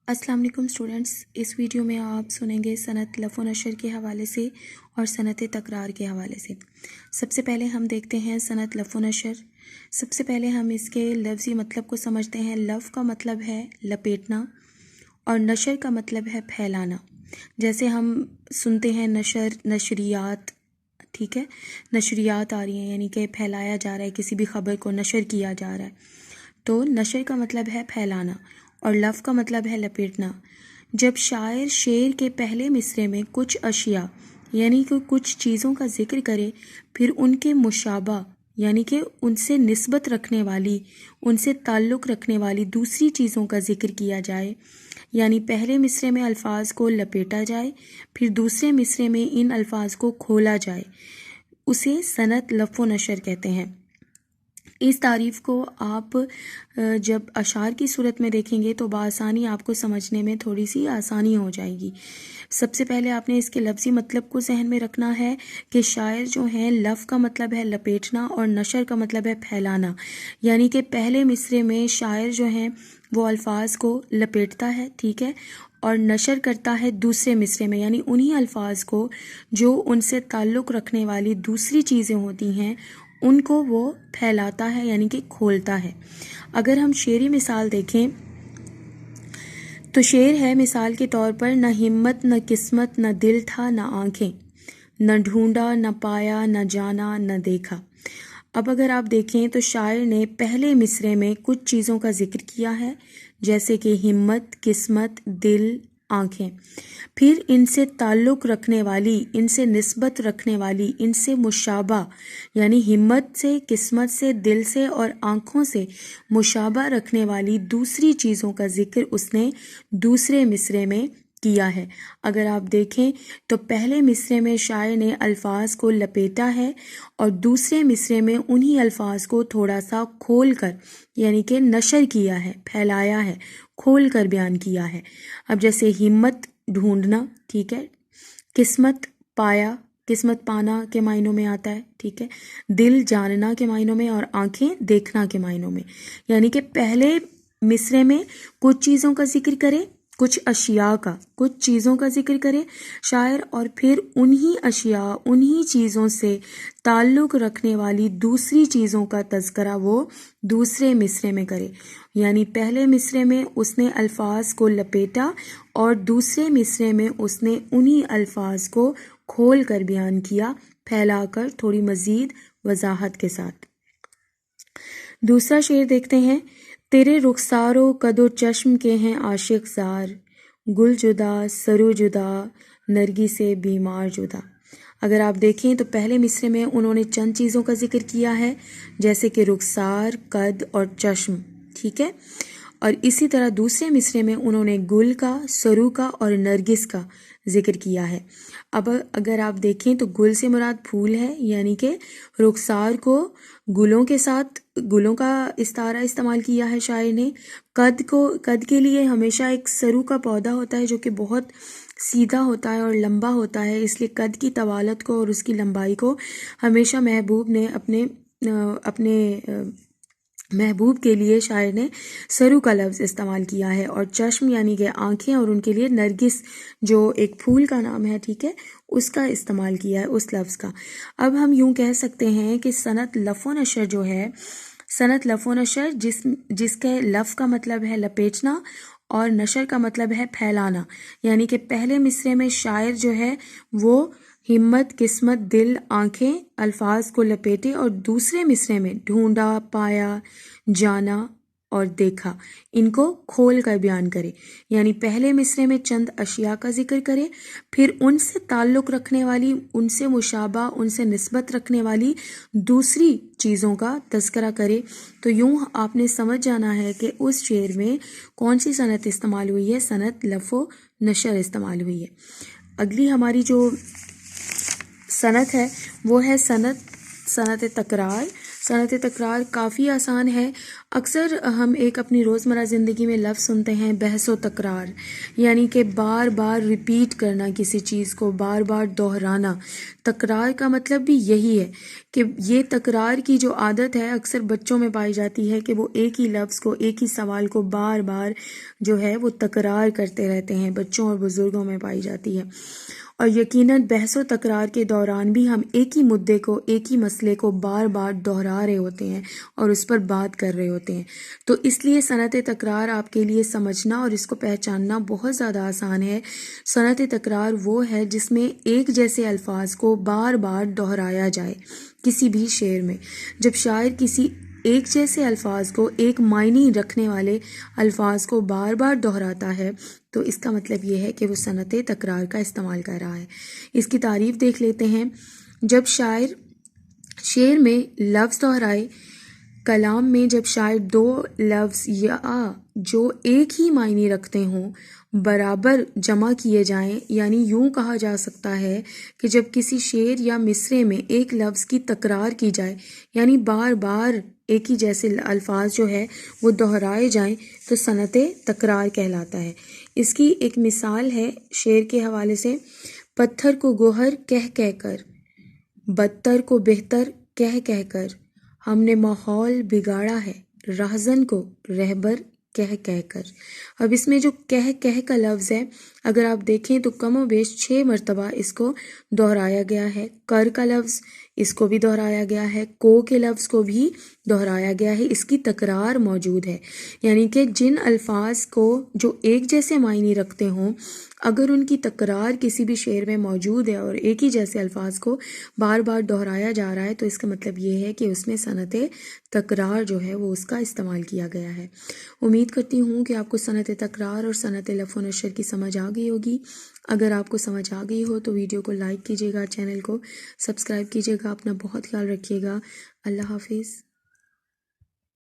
السلام علیکم اسٹوڈنٹس، اس ویڈیو میں آپ سنیں گے صنعت لف و نشر کے حوالے سے اور صنعت تکرار کے حوالے سے۔ سب سے پہلے ہم دیکھتے ہیں صنعت لف و نشر۔ سب سے پہلے ہم اس کے لفظی مطلب کو سمجھتے ہیں۔ لف کا مطلب ہے لپیٹنا اور نشر کا مطلب ہے پھیلانا۔ جیسے ہم سنتے ہیں نشر، نشریات، ٹھیک ہے، نشریات آ رہی ہیں یعنی کہ پھیلایا جا رہا ہے، کسی بھی خبر کو نشر کیا جا رہا ہے۔ تو نشر کا مطلب ہے پھیلانا اور لف کا مطلب ہے لپیٹنا۔ جب شاعر شعر کے پہلے مصرعے میں کچھ اشیاء یعنی کہ کچھ چیزوں کا ذکر کرے، پھر ان کے مشابہ یعنی کہ ان سے نسبت رکھنے والی، ان سے تعلق رکھنے والی دوسری چیزوں کا ذکر کیا جائے، یعنی پہلے مصرعے میں الفاظ کو لپیٹا جائے، پھر دوسرے مصرعے میں ان الفاظ کو کھولا جائے، اسے صنعت لف و نشر کہتے ہیں۔ اس تعریف کو آپ جب اشعار کی صورت میں دیکھیں گے تو بآسانی آپ کو سمجھنے میں تھوڑی سی آسانی ہو جائے گی۔ سب سے پہلے آپ نے اس کے لفظی مطلب کو ذہن میں رکھنا ہے کہ شاعر جو ہیں، لف کا مطلب ہے لپیٹنا اور نشر کا مطلب ہے پھیلانا، یعنی کہ پہلے مصرعے میں شاعر جو ہیں وہ الفاظ کو لپیٹتا ہے، ٹھیک ہے، اور نشر کرتا ہے دوسرے مصرعے میں، یعنی انہی الفاظ کو جو ان سے تعلق رکھنے والی دوسری چیزیں ہوتی ہیں ان کو وہ پھیلاتا ہے یعنی کہ کھولتا ہے۔ اگر ہم شعری مثال دیکھیں تو شعر ہے مثال کے طور پر: نہ ہمت نہ قسمت نہ دل تھا نہ آنکھیں، نہ ڈھونڈا نہ پایا نہ جانا نہ دیکھا۔ اب اگر آپ دیکھیں تو شاعر نے پہلے مصرعے میں کچھ چیزوں کا ذکر کیا ہے، جیسے کہ ہمت، قسمت، دل، آنکھیں، پھر ان سے تعلق رکھنے والی، ان سے نسبت رکھنے والی، ان سے مشابہ یعنی ہمت سے، قسمت سے، دل سے اور آنکھوں سے مشابہ رکھنے والی دوسری چیزوں کا ذکر اس نے دوسرے مصرعے میں کیا ہے۔ اگر آپ دیکھیں تو پہلے مصرعے میں شاعر نے الفاظ کو لپیٹا ہے اور دوسرے مصرعے میں انہی الفاظ کو تھوڑا سا کھول کر یعنی کہ نشر کیا ہے، پھیلایا ہے، کھول کر بیان کیا ہے۔ اب جیسے ہمت ڈھونڈنا، ٹھیک ہے، قسمت پایا، قسمت پانا کے معنوں میں آتا ہے، ٹھیک ہے، دل جاننا کے معنوں میں اور آنکھیں دیکھنا کے معنوں میں، یعنی کہ پہلے مصرعے میں کچھ چیزوں کا ذکر کرے، کچھ اشیاء کا، کچھ چیزوں کا ذکر کرے شاعر، اور پھر انہی اشیاء، انہی چیزوں سے تعلق رکھنے والی دوسری چیزوں کا تذکرہ وہ دوسرے مصرعے میں کرے، یعنی پہلے مصرعے میں اس نے الفاظ کو لپیٹا اور دوسرے مصرعے میں اس نے انہی الفاظ کو کھول کر بیان کیا، پھیلا کر، تھوڑی مزید وضاحت کے ساتھ۔ دوسرا شعر دیکھتے ہیں: تیرے رخسار و قد و چشم کے ہیں عاشق زار، گل جدا سرو جدا نرگی سے بیمار جدا۔ اگر آپ دیکھیں تو پہلے مصرعے میں انہوں نے چند چیزوں کا ذکر کیا ہے، جیسے کہ رخسار، قد اور چشم، ٹھیک ہے، اور اسی طرح دوسرے مصرعے میں انہوں نے گل کا، سرو کا اور نرگس کا ذکر کیا ہے۔ اب اگر آپ دیکھیں تو گل سے مراد پھول ہے، یعنی کہ رخسار کو گلوں کے ساتھ، گلوں کا استعارہ استعمال کیا ہے شاعر نے۔ قد کے لیے ہمیشہ ایک سرو کا پودا ہوتا ہے جو کہ بہت سیدھا ہوتا ہے اور لمبا ہوتا ہے، اس لیے قد کی طوالت کو اور اس کی لمبائی کو ہمیشہ محبوب نے اپنے محبوب کے لیے شاعر نے سرو کا لفظ استعمال کیا ہے، اور چشم یعنی کہ آنکھیں، اور ان کے لیے نرگس جو ایک پھول کا نام ہے، ٹھیک ہے، اس کا استعمال کیا ہے، اس لفظ کا۔ اب ہم یوں کہہ سکتے ہیں کہ صنعت لف و نشر جو ہے، صنعت لف و نشر جس کے لف کا مطلب ہے لپیٹنا اور نشر کا مطلب ہے پھیلانا، یعنی کہ پہلے مصرعے میں شاعر جو ہے وہ ہمت، قسمت، دل، آنکھیں الفاظ کو لپیٹے اور دوسرے مصرعے میں ڈھونڈا، پایا، جانا اور دیکھا ان کو کھول کر بیان کرے، یعنی پہلے مصرعے میں چند اشیاء کا ذکر کرے، پھر ان سے تعلق رکھنے والی، ان سے مشابہ، ان سے نسبت رکھنے والی دوسری چیزوں کا تذکرہ کرے۔ تو یوں آپ نے سمجھ جانا ہے کہ اس شعر میں کون سی صنعت استعمال ہوئی ہے، صنعت لف و نشر استعمال ہوئی ہے۔ اگلی ہماری جو صنعت ہے وہ ہے صنعت تکرار۔ صنعت تکرار کافی آسان ہے۔ اکثر ہم ایک اپنی روزمرہ زندگی میں لفظ سنتے ہیں بحث و تکرار، یعنی کہ بار بار ریپیٹ کرنا، کسی چیز کو بار بار دہرانا۔ تکرار کا مطلب بھی یہی ہے کہ یہ تکرار کی جو عادت ہے اکثر بچوں میں پائی جاتی ہے کہ وہ ایک ہی لفظ کو، ایک ہی سوال کو بار بار جو ہے وہ تکرار کرتے رہتے ہیں، بچوں اور بزرگوں میں پائی جاتی ہے۔ اور یقیناً بحث و تکرار کے دوران بھی ہم ایک ہی مدعے کو، ایک ہی مسئلے کو بار بار دہرا رہے ہوتے ہیں اور اس پر بات کر رہے ہوتے ہیں۔ تو اس لیے صنعت تکرار آپ کے لیے سمجھنا اور اس کو پہچاننا بہت زیادہ آسان ہے۔ صنعت تکرار وہ ہے جس میں ایک جیسے الفاظ کو بار بار دہرایا جائے کسی بھی شعر میں۔ جب شاعر کسی ایک جیسے الفاظ کو، ایک معنی رکھنے والے الفاظ کو بار بار دہراتا ہے تو اس کا مطلب یہ ہے کہ وہ صنعت تکرار کا استعمال کر رہا ہے۔ اس کی تعریف دیکھ لیتے ہیں۔ جب شاعر شعر میں لفظ دہرائے، کلام میں جب شاعر دو لفظ یا جو ایک ہی معنی رکھتے ہوں برابر جمع کیے جائیں، یعنی یوں کہا جا سکتا ہے کہ جب کسی شعر یا مصرعے میں ایک لفظ کی تکرار کی جائے، یعنی بار بار ایک ہی جیسے الفاظ جو ہے وہ دہرائے جائیں تو صنعت تکرار کہلاتا ہے۔ اس کی ایک مثال ہے شعر کے حوالے سے: پتھر کو گوہر کہہ کہہ کر، بدتر کو بہتر کہہ کہہ کر، ہم نے ماحول بگاڑا ہے راہزن کو رہبر کہہ کہہ کر۔ اب اس میں جو کہہ کہہ کا لفظ ہے اگر آپ دیکھیں تو کم و بیش 6 مرتبہ اس کو دہرایا گیا ہے۔ کر کا لفظ، اس کو بھی دہرایا گیا ہے۔ کو کے لفظ کو بھی دہرایا گیا ہے۔ اس کی تکرار موجود ہے، یعنی کہ جن الفاظ کو جو ایک جیسے معنی رکھتے ہوں اگر ان کی تکرار کسی بھی شعر میں موجود ہے اور ایک ہی جیسے الفاظ کو بار بار دہرایا جا رہا ہے تو اس کا مطلب یہ ہے کہ اس میں صنعت تکرار جو ہے وہ اس کا استعمال کیا گیا ہے۔ امید کرتی ہوں کہ آپ کو صنعت تکرار اور صنعت لفظ و نشر کی سمجھ آ گئی ہوگی۔ اگر آپ کو سمجھ آ گئی ہو تو ویڈیو کو لائک کیجیے گا، چینل کو سبسکرائب کیجیے گا۔ اپنا بہت خیال رکھیے گا۔ اللہ حافظ۔